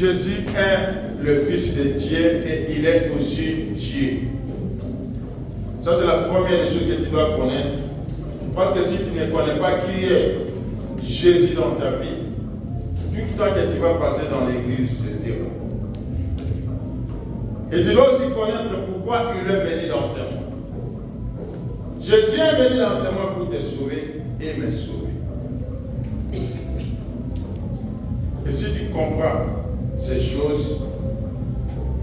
Jésus est le Fils de Dieu et il est aussi Dieu. Ça, c'est la première des choses que tu dois connaître. Parce que si tu ne connais pas qui est Jésus dans ta vie, tout le temps que tu vas passer dans l'église, c'est dire. Et tu dois aussi connaître pourquoi il est venu dans ce monde. Jésus est venu dans ce monde pour te sauver et me sauver. Et si tu comprends ces choses,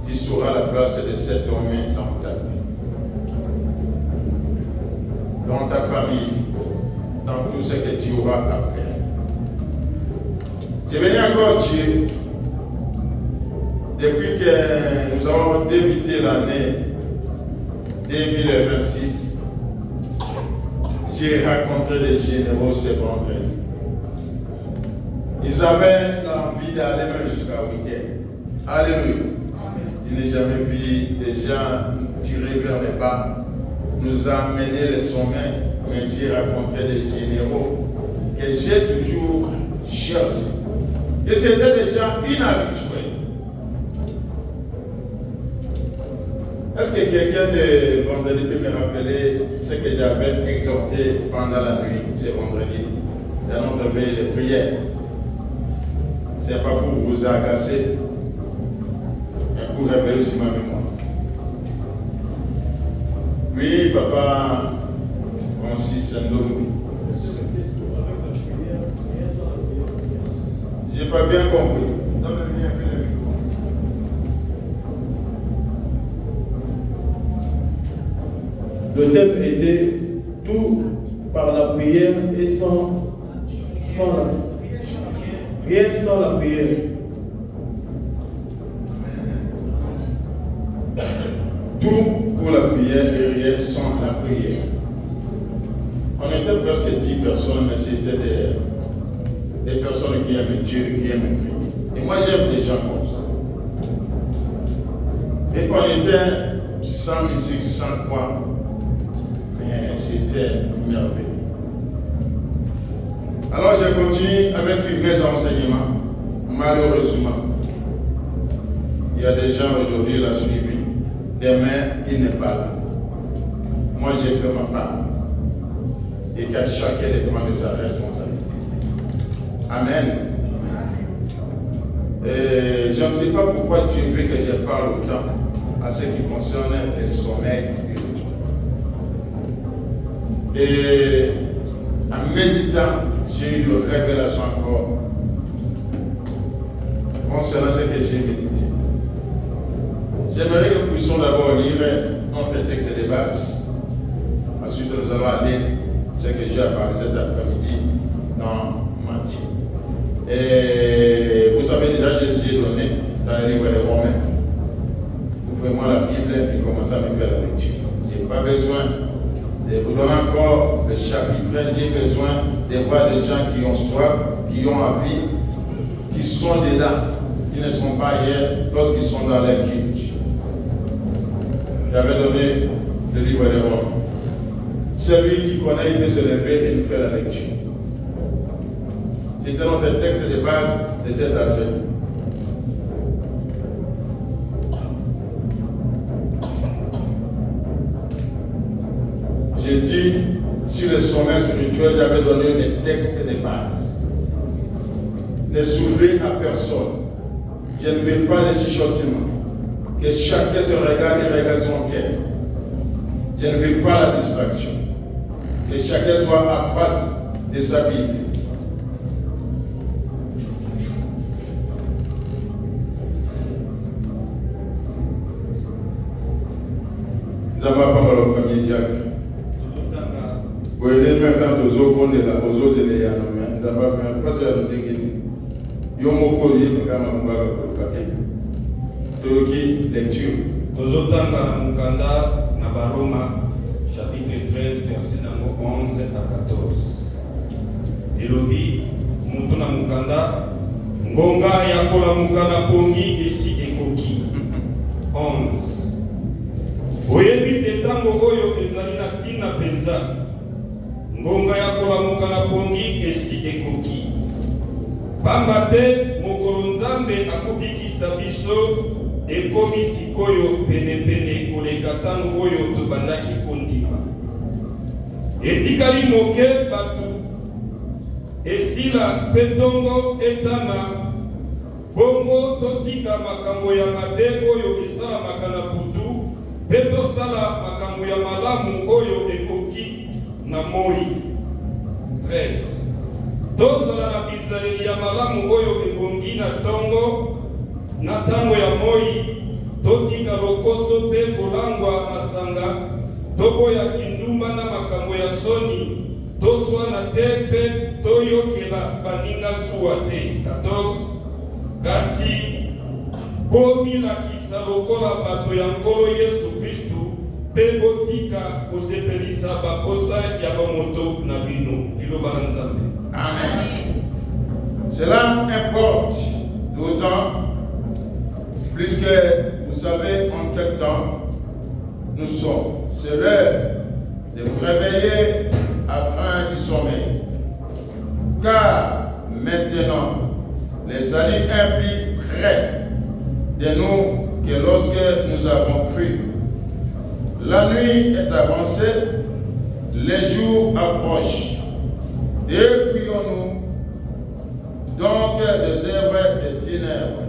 tu sauras la place de cet homme dans ta vie, dans ta famille, dans tout ce que tu auras à faire. Je bénis encore Dieu depuis que nous avons débuté l'année 2026. J'ai rencontré des généraux ce vendredi. Ils avaient l'envie d'aller même jusqu'à 8h. Alléluia. Je n'ai jamais vu des gens tirer vers le bas, nous amener les sommets, mais j'ai rencontré des généraux que j'ai toujours cherché. Et c'était des gens inhabituels. Est-ce que quelqu'un de vendredi peut me rappeler ce que j'avais exhorté pendant la nuit, ce vendredi, dans notre veille de prière? Ce n'est pas pour vous agacer, mais pour réveiller aussi ma mémoire. Oui, papa Francis Ndombi. Je n'ai pas bien compris. Le thème était tout par la prière et sans la rien sans la prière. Tout pour la prière et rien sans la prière. On était presque 10 personnes, mais c'était des personnes qui aiment Dieu et qui aiment prier. Et moi j'aime des gens comme ça. Et qu'on était sans musique, sans quoi, mais c'était merveilleux. Alors j'ai continué avec mes enseignements. Malheureusement, il y a des gens aujourd'hui qui l'ont suivi. Demain, il n'est pas là. Moi, j'ai fait ma part. Et qu'à chacun de prendre sa responsabilité. Amen. Et je ne sais pas pourquoi tu veux que je parle autant à ce qui concerne les sommeils spirituels. Et en méditant, j'ai eu une révélation encore concernant ce que j'ai médité. J'aimerais que nous puissions d'abord lire notre texte de base. Ensuite, nous allons aller ce que j'ai parlé cet après-midi dans Matthieu. Et vous savez déjà, j'ai donné dans le livre des Romains. Ouvrez-moi la Bible et commencez à me faire la lecture. Je n'ai pas besoin de vous donner encore le chapitre. J'ai besoin de voir des gens qui ont soif, qui ont envie, qui sont dedans, qui ne sont pas hier lorsqu'ils sont dans leur culte. J'avais donné le livre des Romains. Celui qui connaît, il peut se lever et nous faire la lecture. C'était notre texte de base de cette enseignement. J'ai dit, sur le sommet spirituel, j'avais donné les textes de base. Ne souffrez à personne. Je ne veux pas les chuchotements. Que chacun se regarde et regarde son cœur. Je ne veux pas la distraction. Que chacun soit à face de sa Bible. Nous avons pas mal au premier diacre. Oui, les mêmes temps, aux autres, aux autres, les gens, nous avons pas besoin de nous. Yomoko, il y a Toki, lecture. Tozotanga Mukanda, Nabaroma, chapitre 13, verset 11 à 14. Elobi, Mutuna Mukanda, Ngonga Yakola Mukanda Pongi, Esi Ekoki. 11. Oyebi tetango oyo ezali na tina penza. Ngonga Yakola Mukanda Pongi, Esi Ekoki. Pamba te mokolo Nzambe akobikisa biso ekomi sikoyo pene koleka tango oyo tobandaki kondima. etikali moke batu esila petongo etana bongo totika makambo ya mabe oyo esalamaka na butu mpe tosala makambo ya malamu oyo ekoki na moi. 13. Tozala na bizaleli ya malamu oyo ebongi na ntango ya moi, totika lokoso mpe kolangwa masanga, toboya kindumba na makambo ya soni, toswana te mpe toyokela baninga zuwa te. 14. Kasi bomilakisa lokola bato ya nkolo Yesu Kristu mpe botika kosepelisa baposa ya bamoto na bino. Liloba na Nzambe. Amen. Cela importe d'autant plus que vous savez en quel temps nous sommes. C'est l'heure de vous réveiller afin du sommeil. Car maintenant, les salut est plus près de nous que lorsque nous avons cru. La nuit est avancée, les jours approchent. Dépouillons-nous donc des œuvres des ténèbres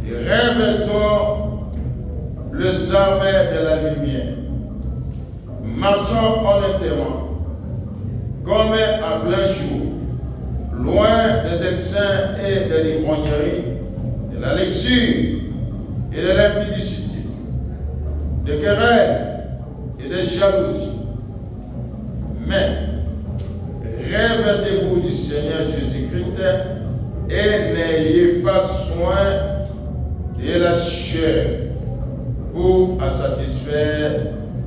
et revêtons les armes de la lumière. Marchons honnêtement, comme à plein jour, loin des excès et de l'ivrognerie, de la lecture et de l'impudicité, de querelles et de jalousie. Mais revêtez-vous du Seigneur Jésus-Christ et n'ayez pas soin de la chair pour satisfaire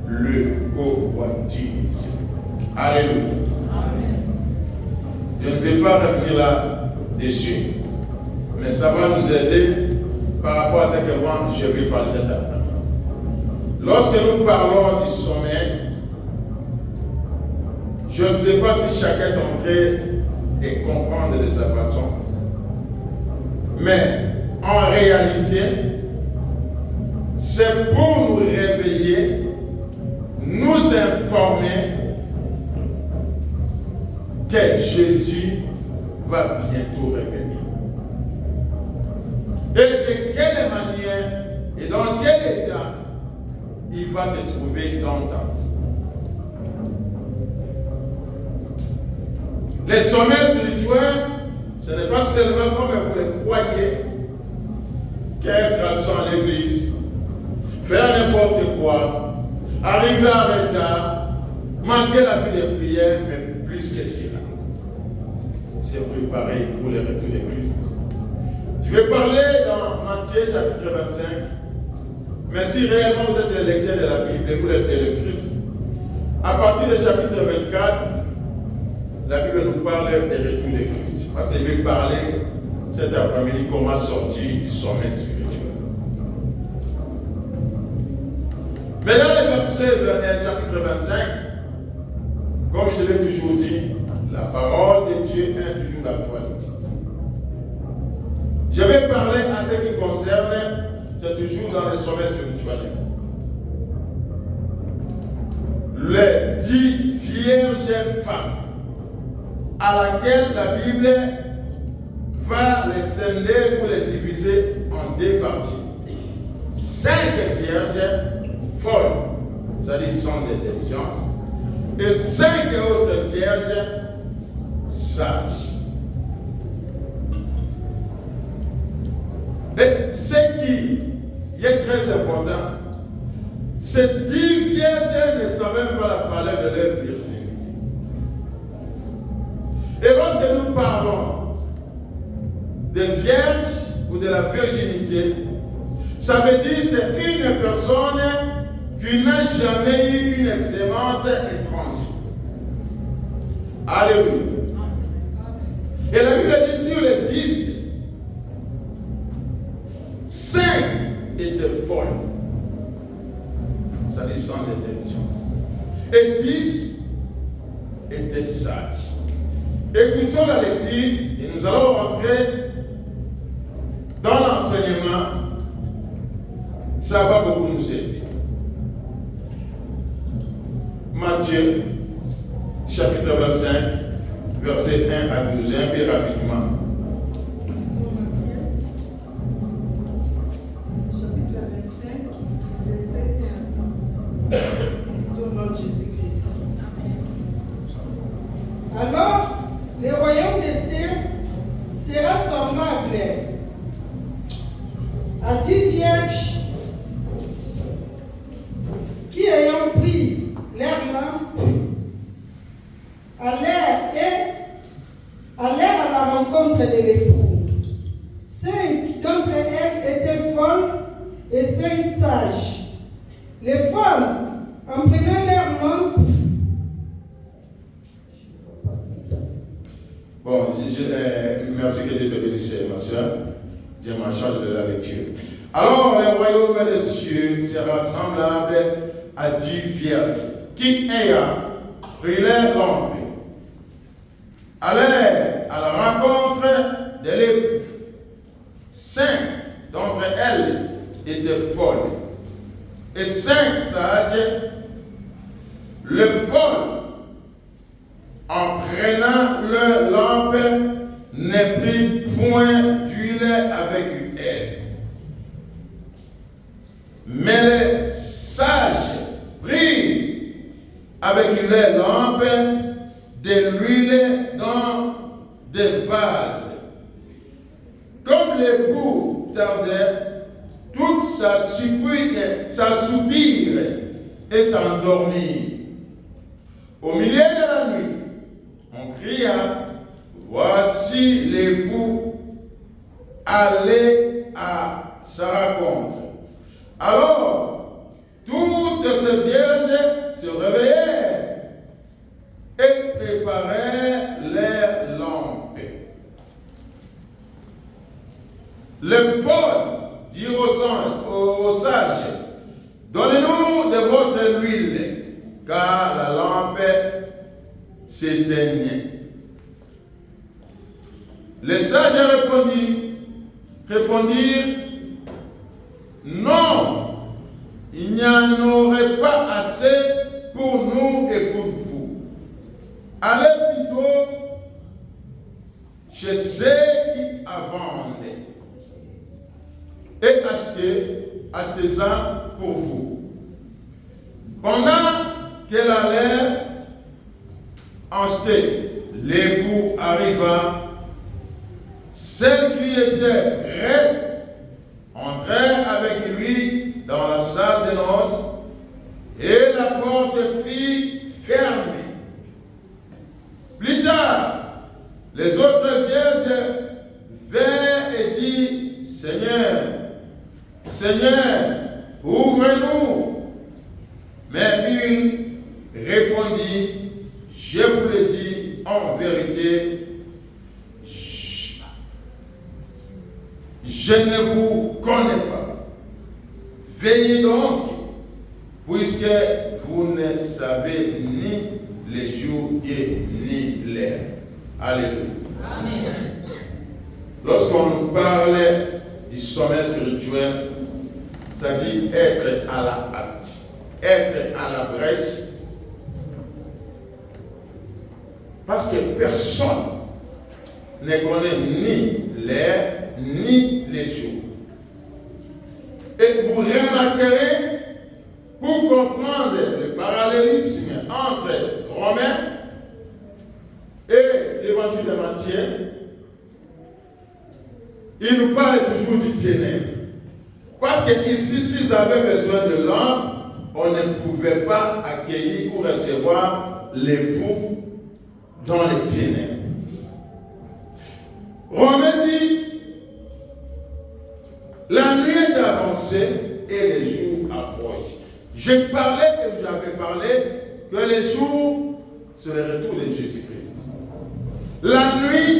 le convoitise. Alléluia. Je ne vais pas revenir là-dessus, mais ça va nous aider par rapport à ce que moi je vais parler cet après. Lorsque nous parlons du sommeil, je ne sais pas si chacun est entré et comprendre de sa façon. Mais en réalité, c'est pour nous réveiller, nous informer que Jésus va bientôt revenir. Et de quelle manière et dans quel état il va te trouver dans ta vie. Les sommets spirituels, ce n'est pas seulement comme vous le croyez, qu'être absent à l'église, faire n'importe quoi, arriver en retard, manquer la vie de prière, mais plus que cela. C'est préparé pour le retour de Christ. Je vais parler dans Matthieu chapitre 25, mais si réellement vous êtes le lecteur de la Bible, vous êtes lectrice, à partir du chapitre 24, la Bible nous parle du retour de Christ. Parce que je vais parler cet après-midi comment sortir du sommeil spirituel. Mais dans le verset chapitre 25, comme je l'ai toujours dit, la parole de Dieu est toujours d'actualité. Je vais parler à ce qui concerne, c'est toujours dans le sommeil spirituel. Les 10 vierges femmes à laquelle la Bible va les scinder ou les diviser en deux parties. 5 vierges folles, c'est-à-dire sans intelligence, et 5 autres vierges sages. Et ce qui est très important, ces 10 vierges ne savaient même pas la valeur de leur virginité. Et lorsque nous parlons des vierges ou de la virginité, ça veut dire que c'est une personne qui n'a jamais eu une sémence étrangère. Alléluia. Et la Bible dit sur les 10, 5 étaient folles, c'est-à-dire sans intelligence, et 10 étaient sages. Écoutons la lecture et nous allons rentrer dans l'enseignement. Ça va beaucoup nous aider. Matthieu, et 5 sages. Les femmes, en prenant leur lampe, bon, merci que Dieu te bénisse, ma soeur. Dieu m'en charge de la lecture. Alors, le royaume des cieux sera semblable à 10 vierges qui, ayant pris leur lampe, allèrent à la rencontre de l'époux. 5 d'entre elles étaient folles, et 5 sages. Le folle, en prenant leur lampe, ne prit point d'huile avec elle. Mais les sages prirent avec leur lampe de l'huile dans des vases. Comme l'époux tardait, toutes s'assoupirent et s'endormirent. Au milieu de la nuit, on cria, voici l'époux, allez à sa rencontre. Alors, toutes ces vierges se réveillèrent et préparèrent leurs lampes. Les folles dirent aux sages, donnez-nous de votre huile, car la lampe s'éteignait. Les sages répondirent, non, il n'y en aurait pas assez pour nous et pour vous. Allez plutôt chez ceux qui vendent et achetez-en pour vous. Pendant qu'elle allait acheter, l'époux arriva. Celle qui était prête entrait avec lui dans la salle de noces et la porte fut fermée. Plus tard, les autres vierges vinrent et dirent, Seigneur, ouvre-nous. Mais il répondit, je vous le dis en vérité, je ne vous connais pas. Veillez donc, puisque vous ne savez ni les jours et ni l'heure. Alléluia. Amen. Lorsqu'on parle du sommeil spirituel, ça dit être à la hâte, être à la brèche, parce que personne ne connaît ni l'heure ni les jours. Et vous remarquerez, pour comprendre le parallélisme entre Romains et l'évangile de Matthieu, il nous parle toujours du ténèbre. Parce que ici, s'ils avaient besoin de lampe, on ne pouvait pas accueillir ou recevoir l'époux dans les ténèbres. Romains dit, la nuit est avancée et les jours approchent. J'avais parlé que les jours, c'est le retour de Jésus-Christ. La nuit,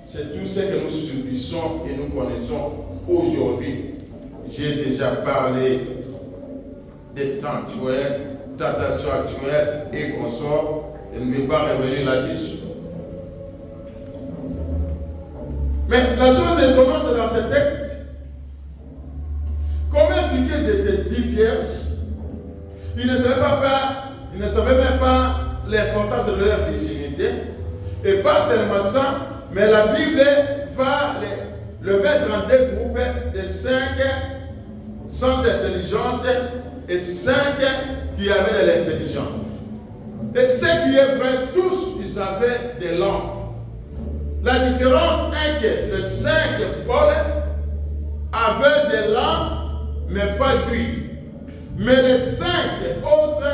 c'est tout ce que nous subissons et nous connaissons aujourd'hui. J'ai déjà parlé des temps actuels, tentations actuelles et consorts. Je ne vais pas revenir là-dessus. Mais la chose étonnante dans ce texte, comment expliquer j'étais 10 vierges? Ils ne savaient même pas l'importance de leur virginité. Et pas seulement ça, mais la Bible va le mettre en deux groupes de 5 sans intelligentes et 5 qui avaient de l'intelligence. Et ce qui est vrai, tous ils avaient des lampes. La différence est que les 5 folles avaient des lampes, mais pas d'huile. Mais les 5 autres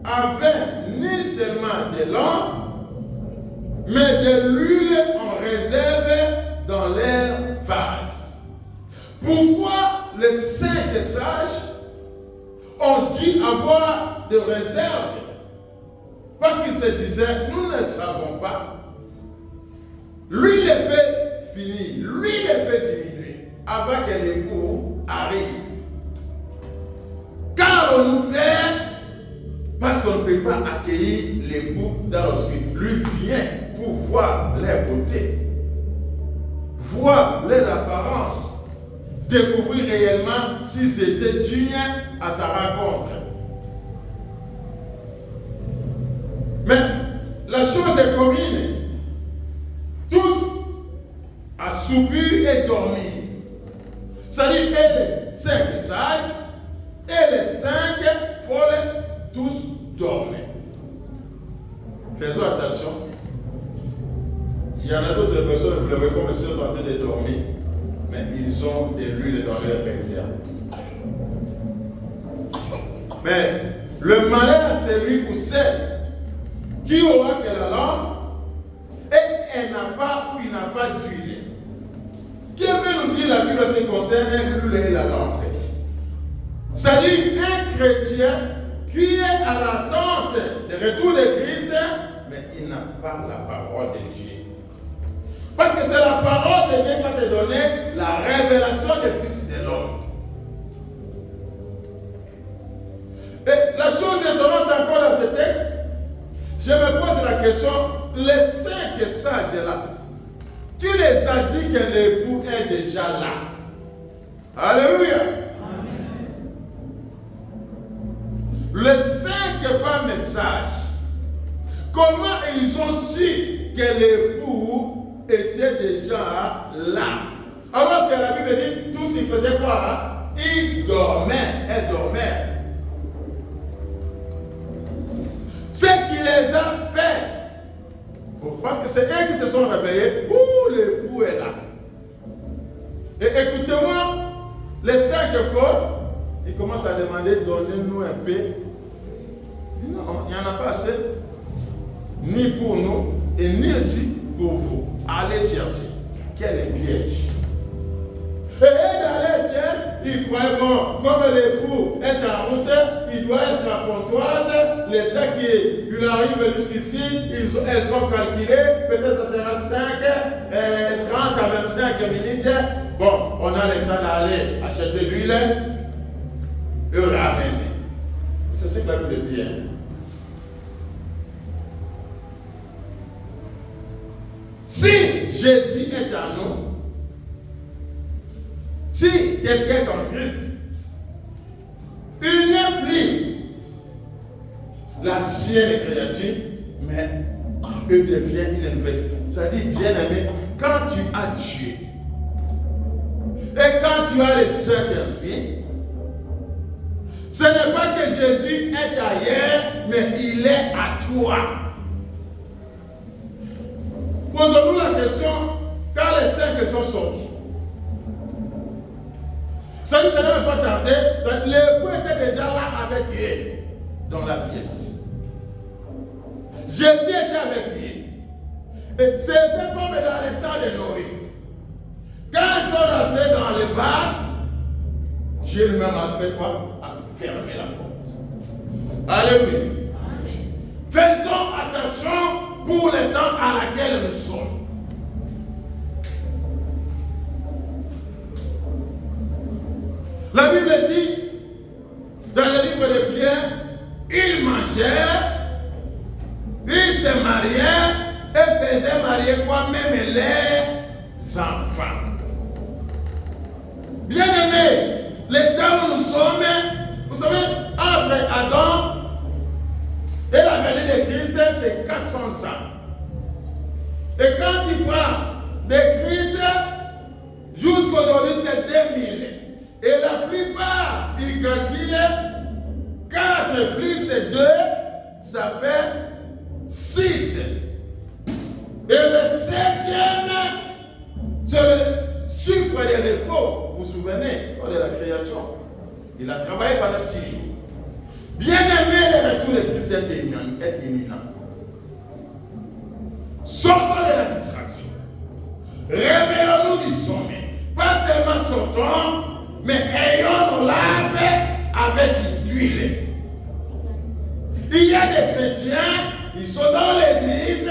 avaient ni seulement des lampes, mais de l'huile en réserve dans leur vase. Pourquoi les 5 sages ont dû avoir de réserves? Parce qu'ils se disaient, nous ne savons pas. Lui, il peut finir, lui, il peut diminuer avant que l'époux arrive. Qu'allons-nous faire? Parce qu'on ne peut pas accueillir l'époux dans notre vie. Lui vient pour voir leur beauté, voir leur apparence, découvrir réellement s'ils étaient dignes à sa rencontre. Mais la chose est commune. Tous assoupis et dormi. C'est-à-dire les 5 sages et les 5 folles, tous dormaient. Faisons attention. Il y en a d'autres personnes, vous l'avez comme ils sont en train de dormir, mais ils ont de l'huile dans leur réserve. Mais le malheur, c'est lui ou celle qui aura que la lampe et elle n'a pas ou il n'a pas d'huile. Qui veut nous dire la Bible se concerne l'huile et la lampe? C'est-à-dire un chrétien qui est à l'attente du retour de Christ, mais il n'a pas la parole de Dieu. Parce que c'est la parole de Dieu qui va te donner la révélation du Fils de l'homme. Et la chose étonnante encore dans ce texte, je me pose la question, les 5 sages là, tu les as dit que l'époux est déjà là. Alléluia. Les 5 femmes sages, comment ils ont su que l'époux était déjà là? Alors que la Bible dit, tous ils faisaient quoi? Ils dormaient, elles dormaient. Ce qui les a fait, parce que c'est eux qui se sont réveillés, l'époux est là. Et écoutez-moi, les 5 folles, ils commencent à demander, donnez-nous un peu. Non, il n'y en a pas assez, ni pour nous, et ni aussi pour vous. Allez chercher. Quel piège. Et dans les têtes, ils croient, bon, comme l'époux est en route, il doit être à Pontoise, le temps qu'il arrive jusqu'ici, elles ont calculé, peut-être ça sera 30 à 25 minutes. Bon, on a le temps d'aller acheter l'huile et ramener. C'est ce que la Bible dit. Si Jésus est en nous, si quelqu'un est en Christ, il n'est plus l'ancienne créature, mais il devient une nouvelle. C'est-à-dire, bien-aimé, quand tu as Dieu, et quand tu as le Saint-Esprit, ce n'est pas que Jésus est ailleurs, mais il est à toi. Posons-nous la question, quand les 5 sont sortis, ça ne va pas tarder, l'époux était déjà là avec eux, dans la pièce. Jésus était avec eux. Et c'était comme dans le temps de Noé. Quand ils sont rentrés dans le bar, Dieu lui-même a fait quoi? A fermé la porte. Alléluia. Faisons attention pour le temps à laquelle nous sommes. La Bible dit, dans le livre de Pierre, ils mangeaient, ils se mariaient et faisaient marier quoi? Même les enfants. Bien aimés, le temps où nous sommes, vous savez, entre Adam et la venue de Christ, c'est 400 ans. Et quand il prend de Christ, jusqu'aujourd'hui, c'est 2000. Et la plupart, ils calculent 4 plus 2, ça fait 6. Et le 7e, c'est le chiffre de repos. Vous vous souvenez de la création? Il a travaillé pendant 6 jours. Bien aimé, le retour de Christ est imminent. Sortons de la distraction. Réveillons-nous du sommeil. Pas seulement sortons, mais ayons nos lampes avec d'huile. Il y a des chrétiens, ils sont dans l'église,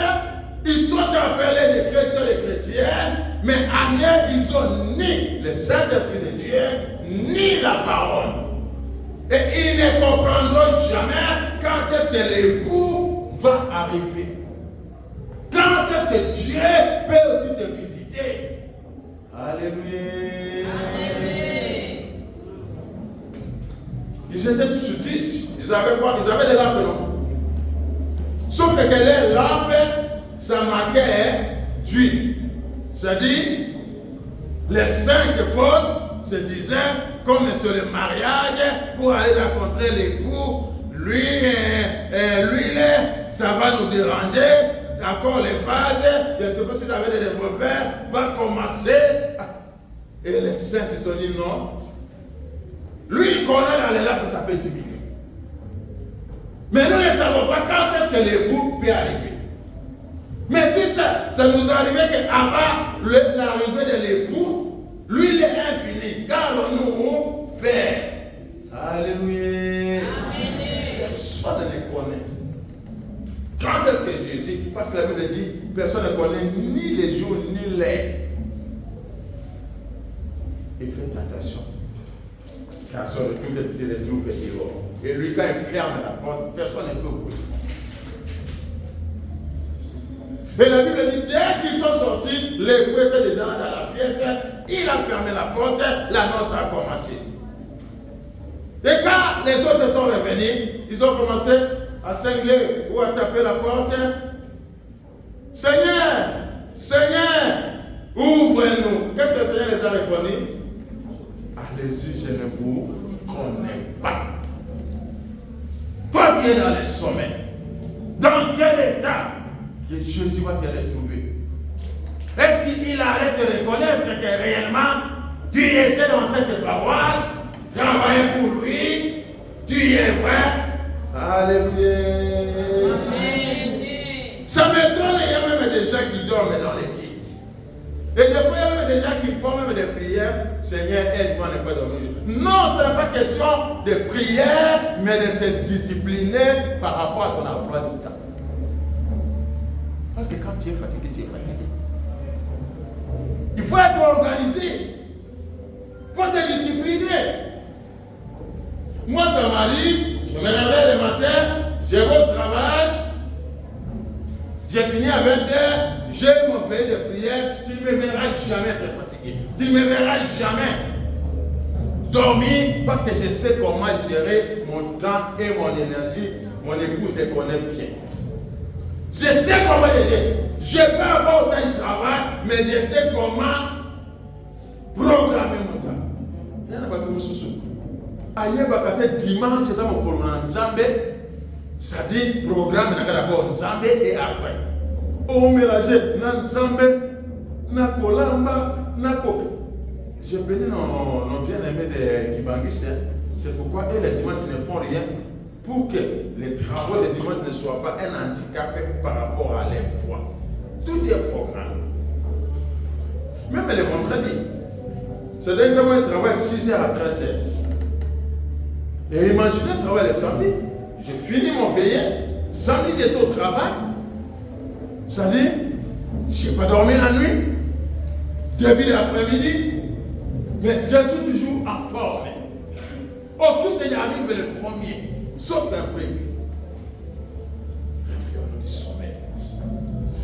ils sont appelés des chrétiens, des chrétiennes, mais en eux, ils n'ont ni le Saint-Esprit de Dieu, ni la parole. Et ils ne comprendront jamais quand est-ce que l'époux va arriver. Quand est-ce que Dieu peut aussi te visiter. Alléluia. Ils étaient tous 10. Ils avaient quoi? Ils avaient des lampes, non? Sauf que les lampes, ça manquait d'huile. C'est-à-dire, les 5 fautes se disaient, comme sur le mariage, pour aller rencontrer l'époux, l'huile, ça va nous déranger. Encore les vases, je ne sais pas si vous avez des revolvers, va commencer. Et les saints qui se sont dit non. Lui, il connaît dans les lampes, ça peut diminuer. Mais nous ne savons pas quand est-ce que l'époux peut arriver. Mais si ça nous arrivait qu'avant l'arrivée de l'époux, lui, il est infini. Qu'allons-nous faire? Alléluia. Personne ne les connaît. Quand est-ce que Jésus, parce que la Bible dit, personne ne connaît ni les jours ni l'heure. Et faites attention. Car son retour de les trouve dehors. Et lui, quand il ferme la porte, personne ne peut ouvrir. Et la Bible dit, dès qu'ils sont sortis, les coups étaient déjà dans la pièce, il a fermé la porte, l'annonce a commencé. Et quand les autres sont revenus, ils ont commencé à cingler ou à taper la porte. Seigneur, Seigneur, ouvre-nous. Qu'est-ce que le Seigneur les a répondu? Allez-y, je ne vous connais pas. Toi qui es dans le sommet, dans quel état que Jésus va te retrouver? Est-ce qu'il arrête de reconnaître que réellement tu étais dans cette paroisse, travaillais pour lui, tu es vrai? Alléluia. Amen. Ça m'étonne, il y a même des gens qui dorment dans les kits. Et des fois, il y a même des gens qui font même des prières. Seigneur, aide-moi à ne pas dormir. Non, ce n'est pas question de prière, mais de se discipliner par rapport à ton emploi du temps. Parce que quand tu es fatigué, tu es fatigué. Il faut être organisé. Il faut te discipliner. Moi, ça m'arrive. Je me réveille le matin, je vais au travail, j'ai fini à 20h, j'ai mon veille de prière, tu ne me verras jamais très fatigué. Tu ne me verras jamais dormir parce que je sais comment gérer mon temps et mon énergie. Mon épouse se connaît bien. Je sais comment gérer. Je peux avoir autant de travail, mais je sais comment programmer mon temps. Il y en a pas tout le monde. Aïe, dimanche, dans mon programme Nzambe, ça dit programme d'abord Nzambe et après. On mélange Nzambe, Nakolamba, Nako. J'ai béni nos bien-aimés de Kibangis. C'est pourquoi eux, les dimanches, ne font rien pour que les travaux des dimanches ne soient pas un handicap par rapport à leur foi. Tout est programme. Même les vendredis. C'est-à-dire que ils travaillent 6h à 13h. Et imaginez travailler le samedi. J'ai fini mon veillé. Samedi, j'étais au travail. Samedi, je n'ai pas dormi la nuit. Début de l'après-midi. Mais je suis toujours en forme. Aucun n'y arrive le premier. Sauf un prévu. Réveillons-nous du sommeil.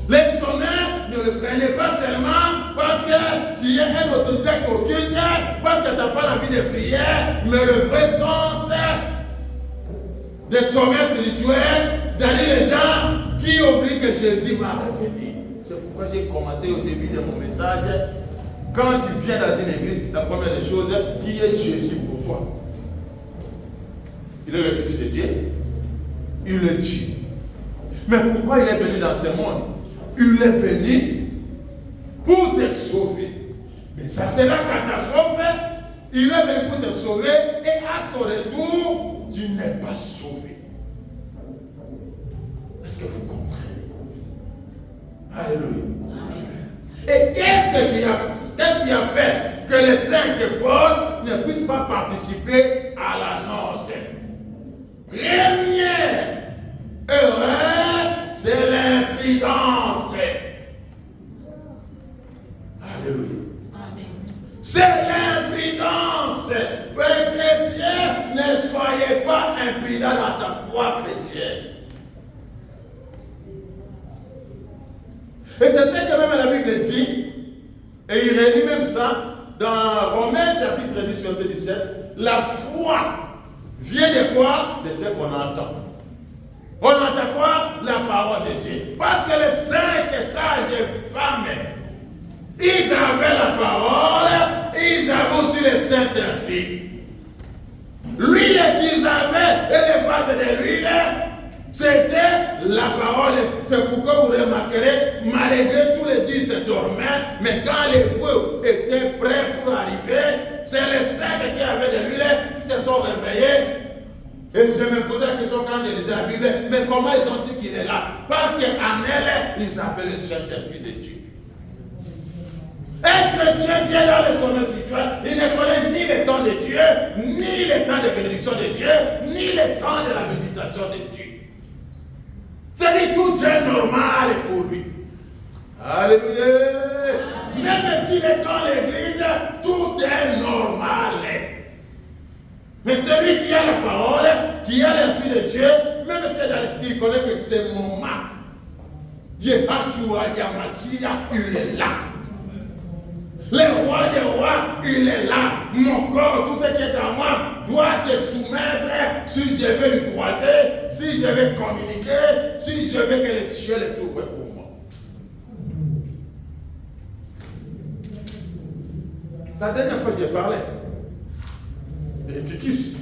Les sommeils ne le prenez pas seulement parce que tu es un autodidacte occulte, parce que tu n'as pas la vie de prière, mais le vrai sens des sommets spirituels, c'est-à-dire les gens qui oublient que Jésus va revenir. C'est pourquoi j'ai commencé au début de mon message. Quand tu viens dans une église, la première des choses, qui est Jésus pour toi? Il est le Fils de Dieu. Il est Dieu. Mais pourquoi il est venu dans ce monde? Il est venu pour te sauver. Mais ça sera catastrophe. Il est venu pour te sauver et à son retour, tu n'es pas sauvé. Est-ce que vous comprenez? Alléluia. Amen. Et qu'est-ce qu'il a fait que les 5 folles ne puissent pas participer à la noce. Premier erreur, c'est l'imprudence. Alléluia. C'est l'imprudence. Les chrétiens, ne soyez pas imprudents dans ta foi chrétienne. Et c'est ce que même la Bible dit, et il redit même ça dans Romains chapitre 10, verset 17. La foi vient de quoi? De ce qu'on entend. On entend quoi? La parole de Dieu. Parce que les 5 sages femmes, ils avaient la parole, ils avaient aussi le Saint-Esprit. L'huile qu'ils avaient et les bases de l'huile, c'était la parole. C'est pourquoi vous remarquerez, malgré tous les 10 dormaient, mais quand les feux étaient prêts pour arriver, c'est les 5 qui avaient de l'huile qui se sont réveillés. Et je me posais la question quand je lisais la Bible, mais comment ils ont su qu'il est là? Parce qu'en elle, ils avaient le Saint-Esprit de Dieu. Un chrétien qui est dans le sommet spirituel, il ne connaît ni le temps de Dieu, ni le temps de bénédiction de Dieu, ni le temps de la visitation de Dieu. C'est-à-dire tout est normal pour lui. Alléluia. Même s'il est dans l'église, tout est normal. Mais celui qui a la parole, qui a l'Esprit de Dieu, même s'il il connaît que c'est mon moment. Yeshua Yamashia, il est là. Le roi des rois, il est là. Mon corps, tout ce qui est en moi, doit se soumettre si je veux lui croiser, si je veux communiquer, si je veux que le ciel est ouvert pour moi. La dernière fois, j'ai parlé d'éthiquistes.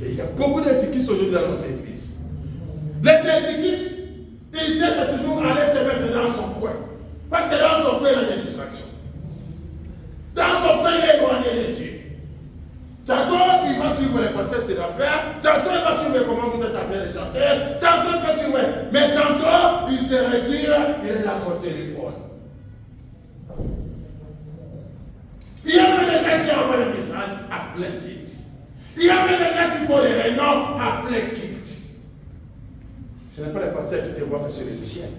Il y a beaucoup d'éthiquistes aujourd'hui dans nos églises. Les éthiquistes, ils cherchent toujours à aller se mettre dans son coin. Parce que dans son coin, il y a des distractions. Dans son coin, il est éloigné de Dieu. Tantôt, il va suivre les procès de l'affaire. Tantôt, il va suivre comment vous êtes en train de chanter. Tantôt, il va suivre. Mais tantôt, il se retire, il est dans son téléphone. Il y a même des gens qui envoient des messages à plein kit. Il y a même des gens qui font des réunions à plein kit. Ce n'est pas les pasteurs qui te voient, mais c'est le ciel.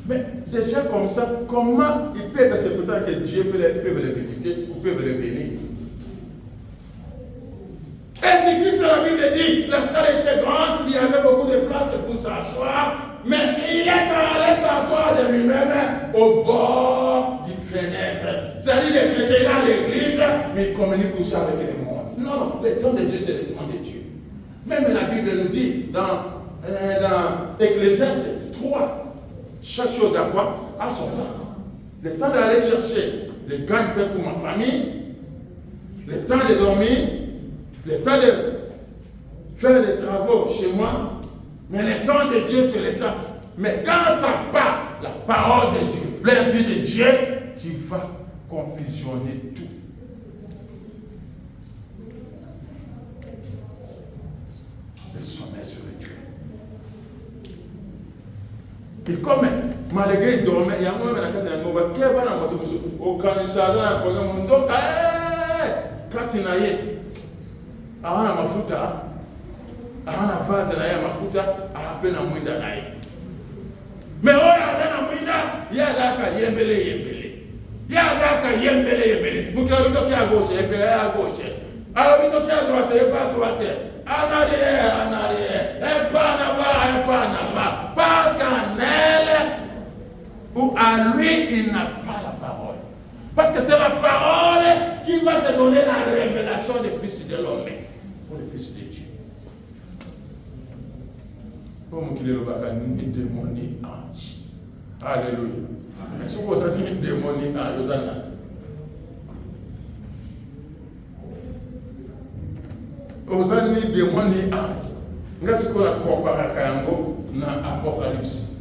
Mais des gens comme ça, comment ils peuvent se prétendre que Dieu peut les visiter ou peut les bénir? Et dit que la Bible dit, la salle était grande, il y avait beaucoup de place pour s'asseoir, mais il est allé s'asseoir de lui-même au bord du fenêtre. C'est-à-dire les chrétiens dans l'église, mais ils communiquent aussi avec le monde. Non, le temps de Dieu, c'est le temps de Dieu. Même la Bible nous dit dans Ecclésiaste 3, chaque chose à quoi? À son temps. Le temps d'aller chercher le gagne-pain pour ma famille, le temps de dormir, le temps de faire des travaux chez moi, mais le temps de Dieu, c'est le temps. Mais quand tu n'as pas la parole de Dieu, l'Esprit de Dieu, tu vas confusionner tout. Le sommet spirituel. Et comme malgré il dormait, il y a un moment dans la casa de Ngoba, qui va dans votre maison, au canissage, dans la maison, quand il n'a ahana mafuta, ahana vaze na ya mafuta, ahapena mwinda na ye. Mais oya ahana mwinda, ya daka yembele. Ya daka yembele. Mukila bitoki à gauche, et puis à gauche. Alors bitoki à droite, et pas à droite. En arrière. Un pas en avant. Parce qu'en elle, ou à lui, il n'a pas la parole. Parce que c'est la parole qui va te donner la révélation des fils de l'homme. Pour les fils de Dieu. Comme qu'il est le baka ni démoni ange. Alléluia. Mais ce qu'on a dit démoni ange, osani démoni ange. Nga ce qu'on a comparé à Kayango dans Apocalypse.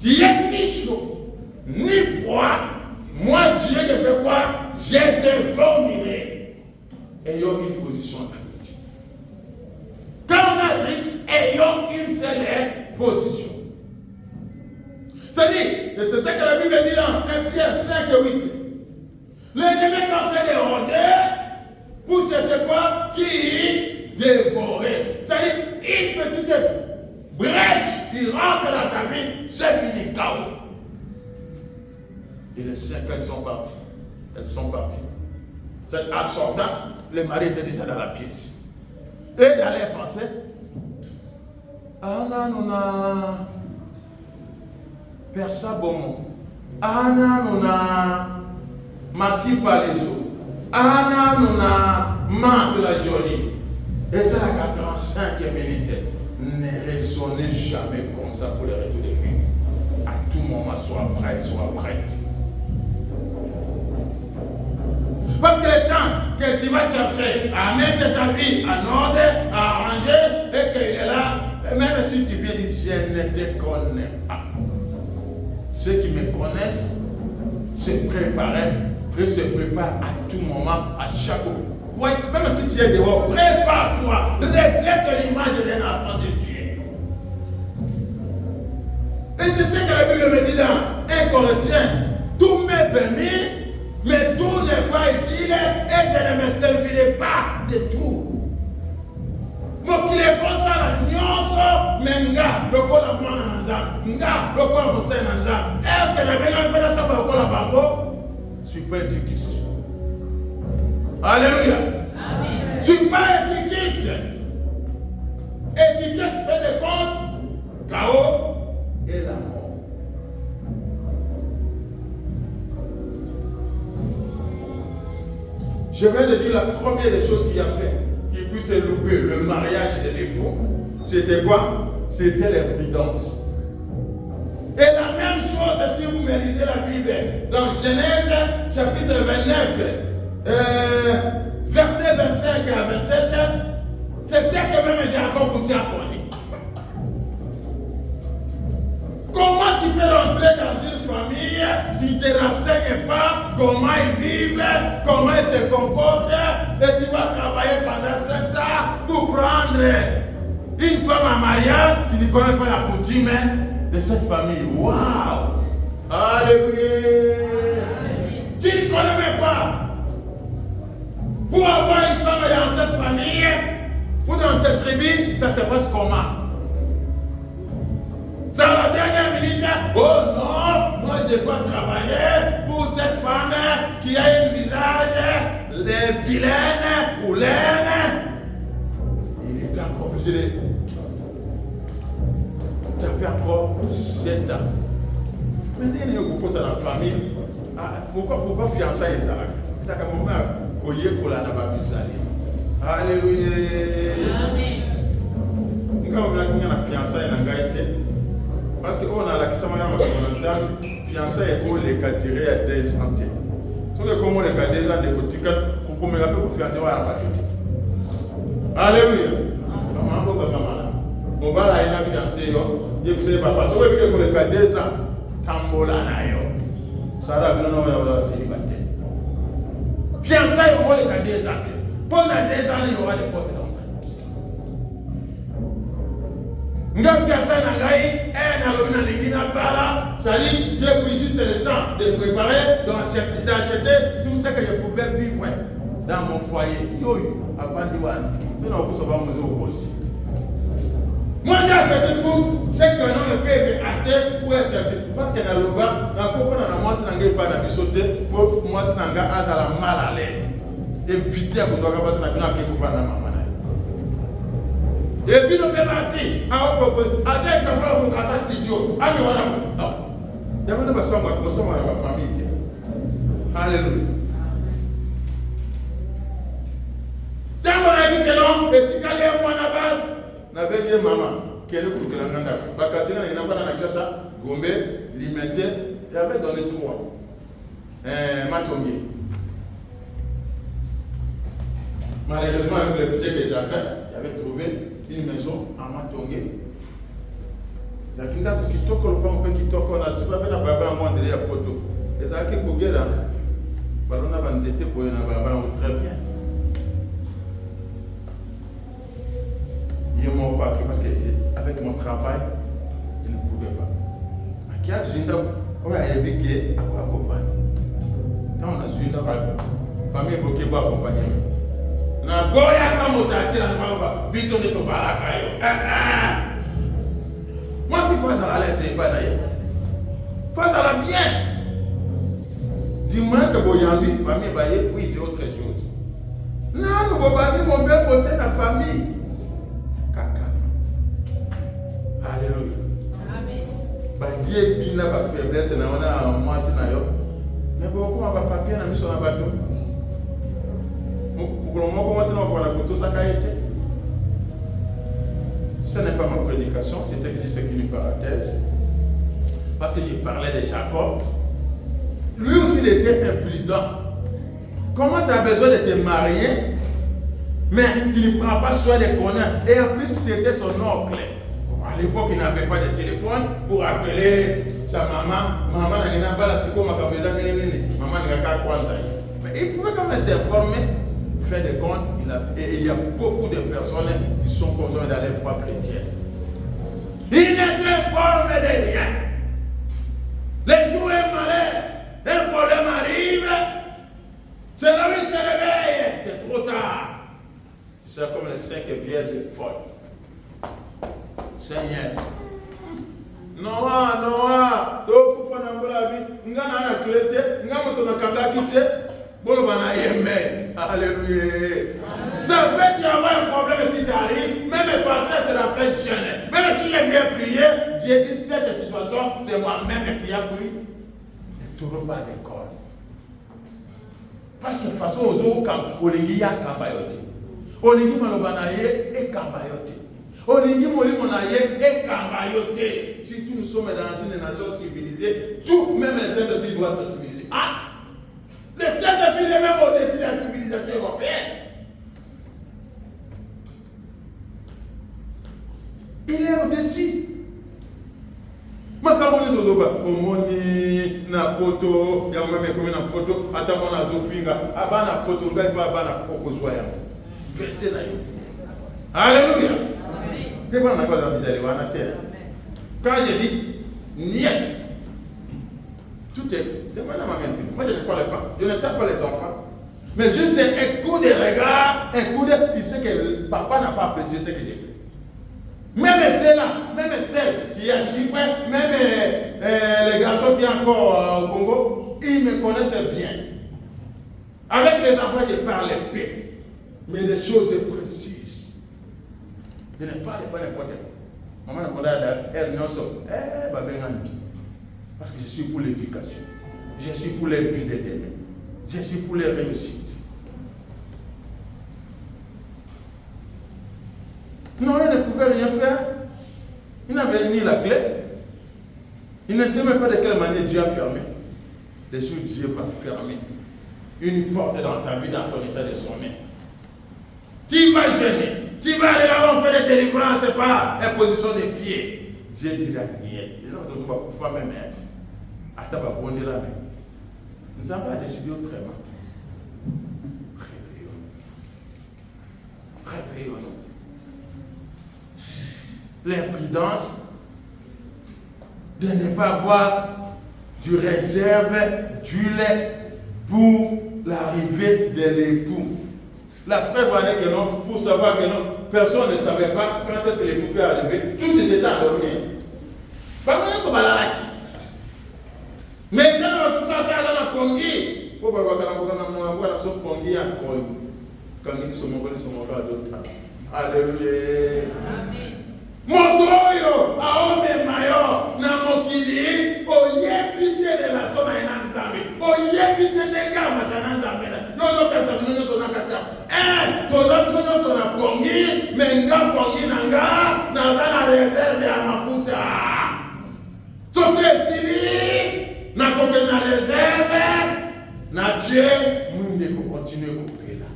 Tu es ni chaud, ni froid. Moi, Dieu ne fait quoi? Je te vomirai. Ayons une position en Christ. Quand on a Christ, ayons une seule position. C'est-à-dire, c'est ça que la Bible dit dans 1 Pierre 5 et 8. L'ennemi est en train de rôder pour chercher quoi? Qui dévorer. C'est-à-dire, une petite brèche, il rentre dans ta vie, c'est fini, chaos. Et les 5 ans, elles sont parties. Elles sont parties. En sortant, le mari était déjà dans la pièce. Et dans les pensées, Anna nuna persa bomo. Anna nuna massi palezo. Anna nuna mante la jolie. Et ça la 85e minute. Ne raisonnez jamais comme ça pour les retours de Christ. À tout moment, sois prêt, sois prête. Parce que le temps que tu vas chercher à mettre ta vie en ordre, à arranger, et qu'il est là, et même si tu viens dire, je ne te connais pas. Ceux qui me connaissent se préparent et se préparent à tout moment, à chaque moment. Oui, même si tu es dehors, prépare-toi, reflète l'image d'un enfant de Dieu. Et c'est ce que la Bible me dit dans 1 Corinthiens. Tout m'est permis, mais tout n'est pas utile et je ne me servirai pas de tout. Donc il est comme ça la nuance, mais nga, le corps de moi nanza, nga, le corps de mon nanza. Est-ce que la Bible peut être le corps de Babo? Super éduquiste. Alléluia. Amen. Super éduquiste. Éduquiste fait des comptes, chaos et la mort. Je viens de dire la première des choses qu'il a fait, qui puisse louper le mariage de l'époux. C'était quoi? C'était la prudence. Et la même chose si vous me lisez la Bible, dans Genèse chapitre 29, verset 25 à 27, c'est ça que même Jacob aussi a connu. Comment tu peux rentrer dans une famille, tu ne te renseignes pas comment ils vivent, comment ils se comportent, et tu vas travailler pendant 7 ans pour prendre une femme à mariage, tu ne connais pas la coutume de cette famille. Waouh! Alléluia! Tu ne connais même pas. Pour avoir une femme dans cette famille, ou dans cette tribu, ça se passe comment? C'est la dernière minute, oh non, moi je dois travailler pour cette femme qui a un visage vilaine ou laine. Il est encore obligé de taper encore 7 ans. Mais il y a beaucoup dans la famille. Pourquoi fiançailles Isaac? Isaac a moment koye kola na babisali. Alléluia. Amen. Nga on a na fiançailles na ngaite. Parce qu'on a la question de fiançailles pour les cadrer à 2 ans. Si on les cadrer à 2 ans, on peut pour fiançailles à la bataille. Alléluia. On va aller à la fiancée, et vous savez papa, si on les cadrer 2 ans, tambola na yo. Ça va bien, on va célibataire. Fiançailles, on va les cadrer 2 ans. Pendant 2 ans, il y aura des portes d'entrée. Nga fiançailles nangai, na lobina lingina bala, ça dit, j'ai pris juste le temps de préparer, d'acheter tout ce que je pouvais vivre dans mon foyer. Yo, avant de voir, nous n'avons pas besoin de aussi. Moi, j'ai acheté tout ce que l'on peut acheter pour être, parce que dans le bas, dans le copain, dans moi, c'est n'engage pas d'habitude, pour moi, c'est n'engage à la mal à l'aise. Éviter à vous doit passer dans le copain dans maman. Et puis, nous sommes assis, à propos, à dire que nous avons un studio. Allez, voilà. Il y a une personne qui ressemble à ma famille. Alléluia. Si on a dit que non, et tu calais un mois là-bas, n'a pas dit maman, qui est le coup de la ganda. Bakatina, il n'a pas dans la chasse, Gombe, Limité, il avait donné 3. Matongi. Malheureusement, avec le budget que j'avais, j'avais trouvé une maison à Matongé. Lakini kitoko lupango kitoko na sababu na baba mwandele ya poto. Ezaki kugera balona bandete boye na baba très bien. Il m'a pas parce que avec mon travail, je ne pouvais pas. Akia jinda oya ebike akwa kopani. Quand on a suivi la famille bloquée pour accompagner. Na boya kama utaachia na baba biso ndio baraka hiyo. Moi si pas à l'aise c'est pas d'ailleurs. Pas à la bien. Dis-moi que boyambi famille baye oui c'est autre chose. Non, nous bobani mon père côté la famille. Kaka. Alléluia. Amen. Ba Dieu bina ba faiblesse na ona moi c'est na yo. Mais beaucoup ma papier na miso na bato. Ce n'est pas ma prédication, c'était juste une parenthèse. Parce que j'ai parlé de Jacob. Lui aussi, il était imprudent. Comment tu as besoin de te marier, mais tu ne prends pas soin des connards? Et en plus, c'était son oncle. À l'époque, il n'avait pas de téléphone pour appeler sa maman. Maman n'a pas la seconde, maman n'a pas quoi. Mais il pouvait quand même s'informer. Fait des comptes, il y a beaucoup de personnes qui sont consommes dans les foi chrétiennes. Il ne s'informe de rien. Les jours est malheur, un problème arrive, c'est là où il se réveille, c'est trop tard. C'est ça comme les 5 vierges folles. Seigneur. Noah, donc pour faire un peu la vie, on a un clété, on a un quitté. Alléluia. Ça fait qu'il y a un problème qui t'arrive, même passer c'est la fin de jeûne. Même si j'ai bien prié, j'ai dit cette situation, c'est moi-même qui a pris. Ne trouve pas d'école. Parce que de toute façon, aux autres, Olingi ya kambayote. Olingi malobanaye et kambayote. Olingi molimonaye et kambayote. Si nous sommes dans une nation civilisée, tout, même les Saint-Esprit doivent être civilisés. Ah! Le Saint-Esprit est même au-dessus de la civilisation européenne. Il est au-dessus. Makamoni zozoba, omoni na poto, ya mame komi na poto, atamo na zofinga, abana poto ngai pa abana kokozwa ya. Verset na yo. Alléluia. Amen. Que quoi on n'a pas de misère wana terre. Quand je dis niet. Tout est. Moi, je ne parle pas. Je ne tape pas les enfants. Mais juste un coup de regard, un coup de. Il sait que le papa n'a pas apprécié ce que j'ai fait. Même celle-là, même celle qui est à Chypre, même les garçons qui sont encore au Congo, ils me connaissent bien. Avec les enfants, je parle bien. Mais des choses précises. Je ne parle pas n'importe quoi. Maman n'a pas elle non sort. Parce que je suis pour l'éducation. Je suis pour les vies de demain. Je suis pour les réussites. Non, il ne pouvait rien faire. Il n'avait ni la clé. Il ne sait même pas de quelle manière Dieu a fermé. Les jours Dieu va fermer une porte dans ta vie, dans ton état de sommeil. Tu vas gêner. Tu vas aller là-bas, on fait des délivrances par imposition des pieds. Je dirais rien. Les gens ne vont pas même. Attends, va prendre la main. Nous n'avons pas décidé autrement. Réveillons-nous. L'imprudence de ne pas avoir du réserve d'huile pour l'arrivée de l'époux. La preuve en est que non, pour savoir que non, personne ne savait pas quand est-ce que l'époux peut arriver. Tous étaient endormis. Pas mal sur Balalaki. Mais quand tout ça dans la Congi, pour voir quand on a son Congi en Koi, quand ils sont morts, à d'autres. Alléluia. Amen. Montoyo, aome mayo, na mokili, oyebite de la zona enanzambe, oyebite de gama shananzambe, no kata mino sona kata. Toza msono sona Congi, menga Congi nanga, na zana réserve ya mafuta. Sote sili. Na côté na réserve, na Dieu, nous ne pouvons continuer à couper là.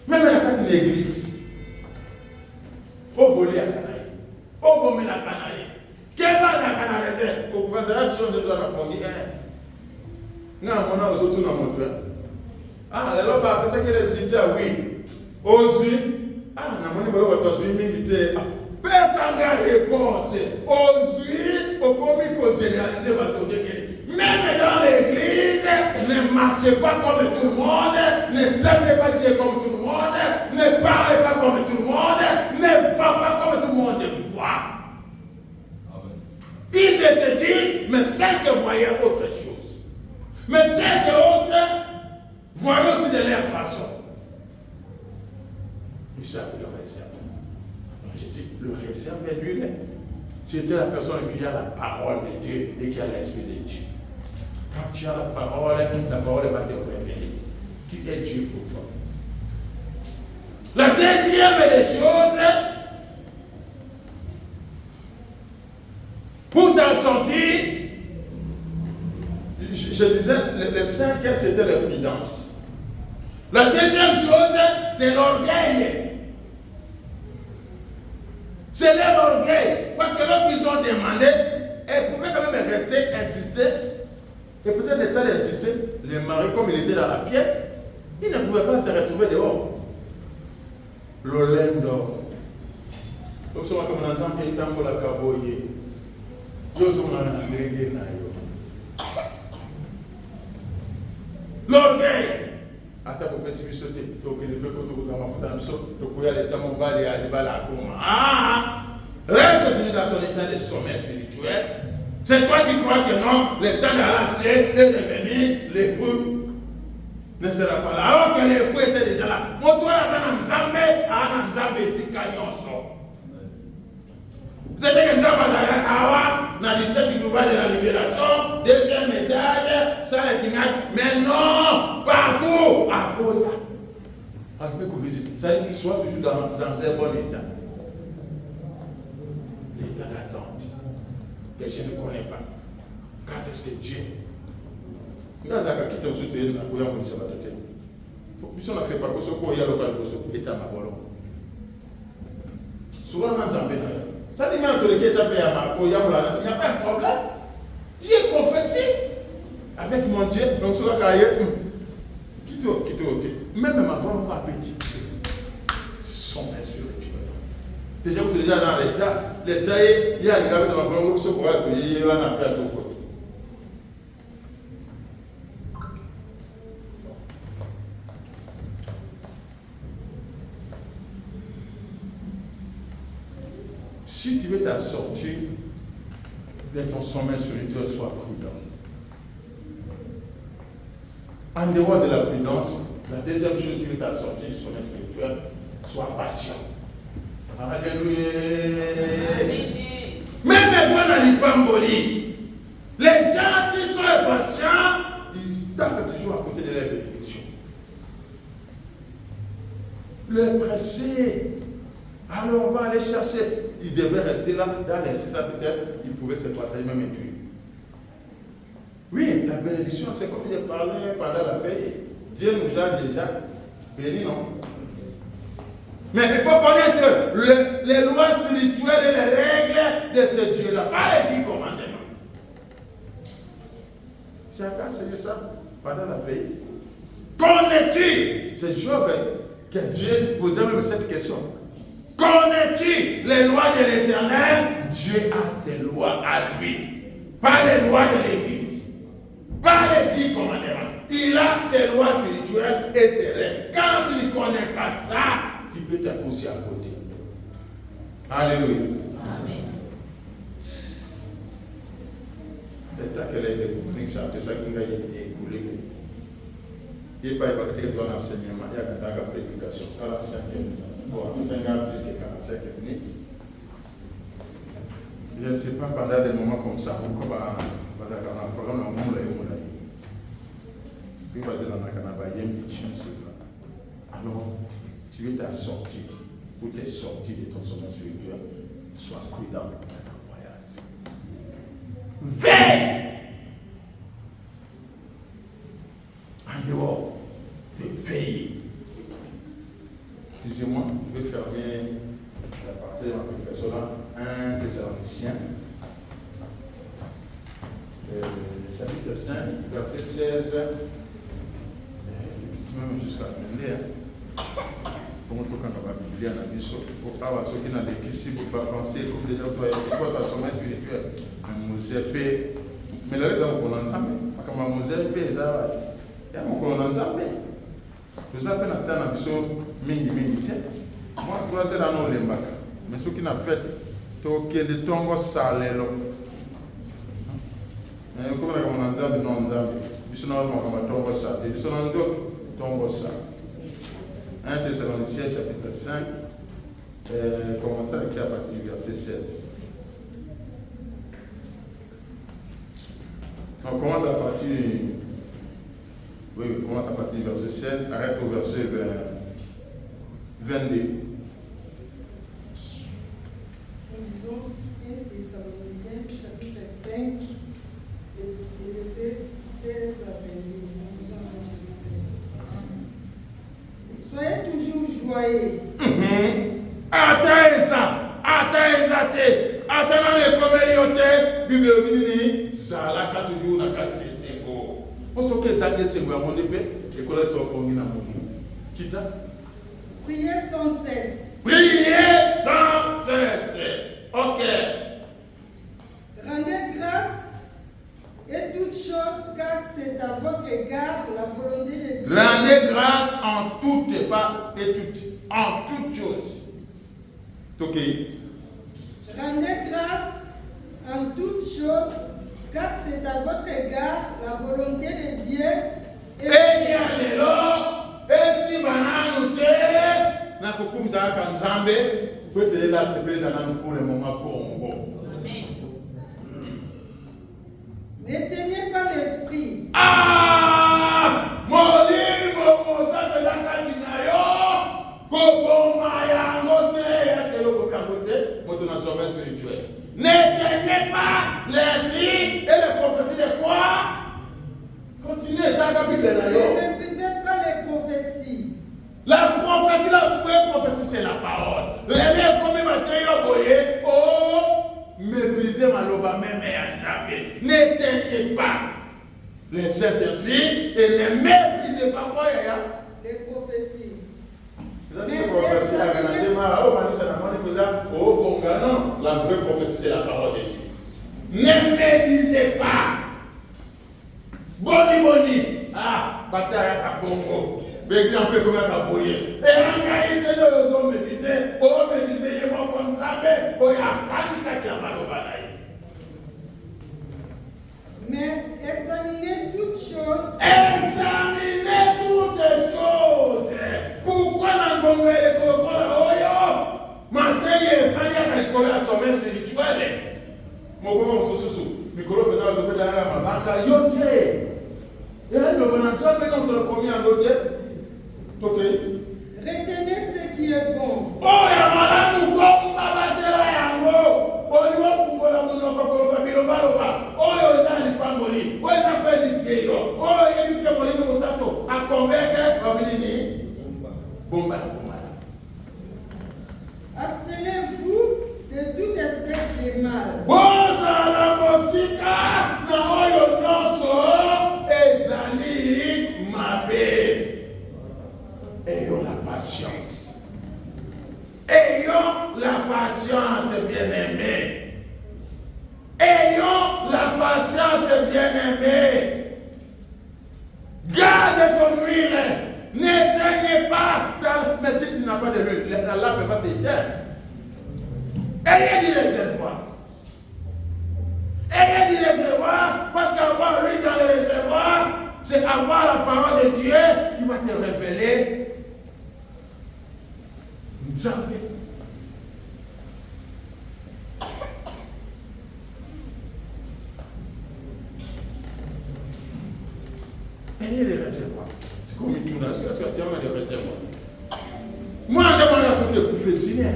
Même la carte de l'église, au voler à Canaï, au bomber la Canaï, qu'est-ce que la Canaï? Au gouvernement, de la Congi, non, on a aux autres dans mon cœur. Ah, les lois, après ça, qu'il est cité, oui. Aux huiles, ah, n'a pas de huile, militaire. Personne n'a réponse. Aux huiles, au comique généralisé va tourner. Même dans l'église, marchez pas comme tout le monde, ne servez pas Dieu comme tout le monde, ne parlez pas comme tout le monde, ne voyez pas comme tout le monde voit. Ils étaient dit, mais 5 voyaient autre chose. Mais 5 autres voyaient aussi de leur façon. Ils savent le réserve. J'ai dit, le réserve est lui-même. C'était la personne qui a la parole de Dieu et qui a l'esprit de Dieu. Quand tu as la parole va te révéler qui est Dieu pour toi. La deuxième des choses, pour t'en sortir, je disais, les 5 c'était la prudence. La deuxième chose, c'est l'orgueil. C'est leur orgueil. Parce que lorsqu'ils ont demandé, elles pouvaient quand même rester, insister. Et peut-être le temps d'insister, le mari, comme il était dans la pièce, il ne pouvait pas se retrouver dehors. L'olène d'or. Donc, c'est comme on entend qu'il est temps pour la caboyer. L'orgueil. Ata ko pesi bisote to ke le ko to ko mafuta biso to ko ya le tamo bali ya bala kuma reste venu dans ton état de sommeil spirituel. C'est toi qui crois que non, le temps de racheter est revenu, l'époux ne sera pas là. Alors que l'époux était déjà là. Mon toi a un nzambe sikanyonso. C'était que nzambe dans le 17 global de la libération, deuxième étage, ça les tignages, mais non, partout, à cause. Ça dit qu'il soit toujours dans un bon état. L'état d'attente, que je ne connais pas. Quand est-ce que Dieu, nous avons quitté un soutien, nous avons dit ça va te faire. Puis on a fait pas que ce qu'il y a local de ce état ma volonté. Souvent, on entend bien. Ça dit même que le quai tapé à ma peau, il n'y a pas un problème. J'ai confessé avec mon Dieu, donc sur la carrière, quitte. Même ma bonne appétit, son spirituel. Déjà, vous êtes déjà dans l'état, il y a les gars de ma bonne qui se croient qu'il y a un appel à tout côté. Si tu veux t'en sortir de ton sommeil spirituel, sois prudent. En dehors de la prudence, la deuxième chose qui veut t'en sortir du sommeil spirituel, sois patient. Alléluia. Même les bons n'allient les gens qui sont impatients, ils tapent toujours à côté de leur bénédiction. Le pressé. Alors on va aller chercher. Il devait rester là, dans les 6 ans peut-être, il pouvait se partager même tuer. Oui, la bénédiction, c'est comme j'ai parlé pendant la veille. Dieu nous a déjà bénis, non? Mais il faut connaître les lois spirituelles et les règles de ce Dieu-là, pas les 10 commandements. Chacun enseigné ça pendant la veille. Connais-tu? C'est Job que Dieu posait même cette question. Connais-tu les lois de l'Éternel? Dieu a ses lois à lui. Pas les lois de l'Église. Pas les 10 commandements. Il a ses lois spirituelles et ses règles. Quand tu ne connais pas ça, tu peux t'accousser à côté. Alléluia. Amen. C'est là qu'elle a été compris, ça a ça qui a été écoulé. Il n'y a pas de enseignement, il y a une prédication. 45 minutes. Bon, 5 ans plus que 45 minutes. Je ne sais pas, pendant des moments comme ça, comme un programme dans le monde, puis on va dire dans la Canabaya, je ne sais pas. Alors, tu veux t'en sortir, pour te sortir de ton sommeil spirituel, sois prudent dans ton voyage. Veille! En dehors de veiller. Excusez-moi, je vais fermer la partie de ma prédication là. 1 Thessaloniciens, chapitre 5, verset 16, même jusqu'à la Bible. Comment tu as la Bible dans la Bible? Pour avoir ceux qui n'ont pas ici, pour ne pas penser comme déjà toi, toi, ta sommeil spirituel. Mais la lettre dans mon ensemble, comme mon zèle, Il y a mon colonel Nzambe. Vous avez un temps d'ambition mingi. Moi, je vais dans nos lembaka. Mais ce qui n'a fait, c'est que tongo salelo. Mais comme on a Nzambe, non Nzambe. Ils sont dans tongo salé. Ils sont dans tongo salé. 1 Thessaloniciens chapitre 5, commençons à écrire à partir du verset 16. On commence à partir du verset 16, arrête au verset 22. Nous lisons 1 Thessaloniciens chapitre 5, versets 16 à 22. Nous lisons en Jésus-Christ. Soyez toujours joyeux. Attends ça. Attends les communautés. Bible mini. Zala 4 jours na 4 5. Pour ce que ça c'est moi mon épée et que là tu vas conduire na mon kita. Priez sans cesse. OK. Rendez grâce et toutes choses, car c'est à votre égard la volonté de Dieu. Rendez grâce en toutes, pas et toutes, en toutes choses. OK. Rendez grâce en toutes choses, car c'est à votre égard la volonté de Dieu. Et si bananu te na kukumza kanzambe peut-être là c'est déjà pour le moment Congo. Amen. N'éteignez pas l'esprit. Molimo mosaka ya katinayo koboma yango te est-ce que yoko kangote moto na sommet spirituel. N'éteignez pas l'esprit et les prophéties de quoi? Continuez dans la Bible là. Ne méprisez pas les prophéties. La prophétie, la prophétie, c'est la parole. Les mecs comme Mathieu Boye, méprisez ma loba même et en jamais. N'éteignez pas les Saint-Esprit et ne méprisez pas quoi, yaya? Les prophéties. La vraie prophétie, la c'est la parole de Dieu. Ne méprisez pas. Boni. Bataille à Congo. Mais un peu comme un caboyer. Et un gars, il fait deux hommes me disait, il est bon comme ça, mais il y a fallu qu'il y ait un malobanaï. Mais examinez toutes choses. Examinez toutes choses. Pourquoi dans le Congo, les colocoles, maintenant, il fallait que les colocoles à sommet spirituel. Mon copain, on se souvient. Les colocoles, on se souvient, et elle me demande ça, mais quand on a commis un hôtel, ok. Retenez ce qui est bon. Oh, ya malade, nous comme babatela yango. Oh, nous avons fait la mono kokoro biloba. Oh, yo za ni pamboli. Oh, za kwa ni vieyo. Oh, yebi ke moli mo sato. A convaincre babili ni. Bomba. Abstenez-vous de toute espèce de mal. Boza la mosika na oyo nyonso ezali mabe. Ayons la patience. Ayons la patience, bien-aimés. Ayons la patience, bien-aimés. Garde ton huile. N'éteignez pas. Mais si tu n'as pas de huile, la lampe ne peut pas s'éteindre. Ayez du réservoir. Ayez du réservoir, parce qu'avoir l'huile dans le réservoir, c'est avoir la parole de Dieu qui va te révéler. Nzambe. Ayez les réservoirs. C'est comme une tournage, c'est qu'il y a des réservoirs. Moi, je demande à ce que vous faites signer.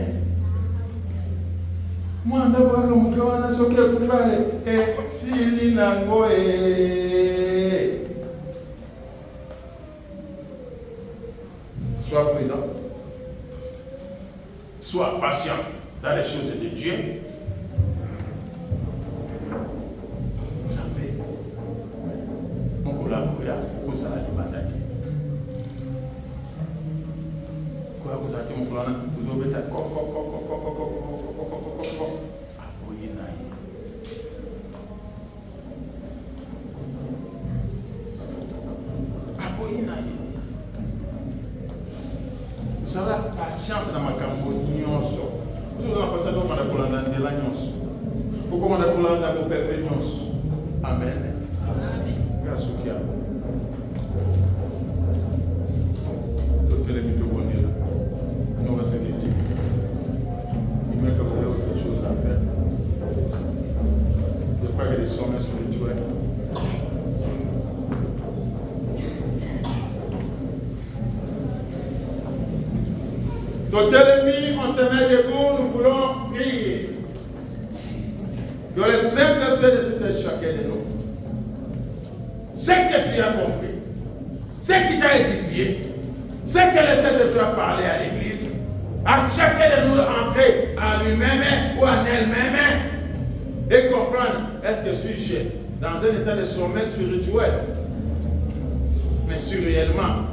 Moi, je demande à ce que vous faites signer. Sois prudent. Sois patient dans les choses de Dieu. Ça fait. Mon collaborateur, vous allez le mandater. Quoi, vous avez mon collaborateur, vous devez être sera patience dans ma cambo. Vous avez passé dans ma colonne de la nyos. Pourquoi on a colonne dans mon père nyos? Amen. Grâce au Dieu. Toutes les minutes de bonheur. Nous va se dire. Il met que vous avez autre chose à faire. Je crois que les sommets spirituels. Nos ennemis, on se met debout, nous voulons prier. Que le Saint-Esprit de tout et chacun de nous, ce que tu as compris, ce qui t'a édifié, ce que le Saint-Esprit a parlé à l'Église, à chacun de nous entrer en lui-même ou en elle-même et comprendre, est-ce que suis-je dans un état de sommeil spirituel? Mais si réellement,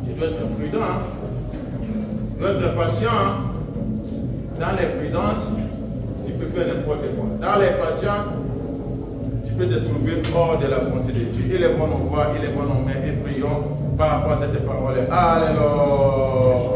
je dois être prudent, je dois être patient. Dans les prudences, tu peux faire n'importe quoi. Dans les patients, tu peux te trouver hors de la volonté de Dieu. Il est bon en voix, il est bon en main et prions par rapport à cette parole. Alléluia.